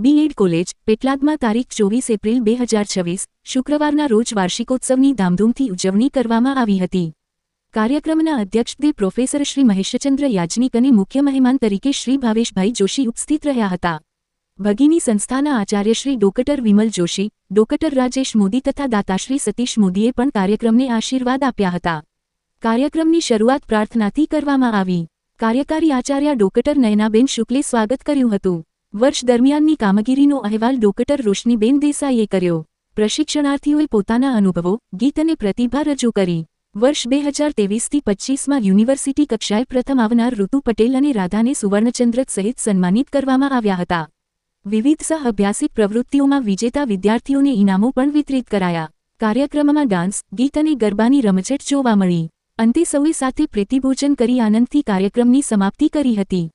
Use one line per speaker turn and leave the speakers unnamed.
બી.એડ college પેટલાદમાં તારીખ 24 April 2026 શુક્રવારના રોજ વાર્ષિકોત્સવની ધામધૂમથી ઉજવણી કરવામાં આવી હતી। કાર્યક્રમના અધ્યક્ષપદે પ્રોફેસર શ્રી મહેશચંદ્ર યાજ્ઞિક અને મુખ્ય મહેમાન તરીકે શ્રી ભાવેશભાઈ જોશી ઉપસ્થિત રહ્યા હતા। ભગીની સંસ્થાના આચાર્ય શ્રી ડોક્ટર વિમલ જોશી, ડોક્ટર રાજેશ મોદી તથા દાતાશ્રી સતીશ મોદીએ પણ કાર્યક્રમને આશીર્વાદ આપ્યા હતા। કાર્યક્રમની શરૂઆત પ્રાર્થનાથી કરવામાં આવી। કાર્યકારી આચાર્ય ડોક્ટર નયનાબેન શુક્લે સ્વાગત કર્યું હતું। વર્ષ દરમિયાનની કામગીરીનો અહેવાલ ડોક્ટર રોશનીબેન દેસાઈએ કર્યો। પ્રશિક્ષણાર્થીઓએ પોતાના અનુભવો, ગીત અને પ્રતિભા રજૂ કરી। વર્ષ 2023થી 25માં યુનિવર્સિટી કક્ષાએ પ્રથમ આવનાર ઋતુ પટેલ અને રાધાને સુવર્ણચંદ્રક સહિત સન્માનિત કરવામાં આવ્યા હતા। વિવિધ સહ-અભ્યાસિક પ્રવૃત્તિઓમાં વિજેતા વિદ્યાર્થીઓને ઇનામો પણ વિતરિત કરાયા। કાર્યક્રમમાં ડાન્સ, ગીત અને ગરબાની રમઝટ જોવા મળી। અંતે સૌએ સાથે પ્રીતિભોજન કરી આનંદથી કાર્યક્રમની સમાપ્તિ કરી હતી।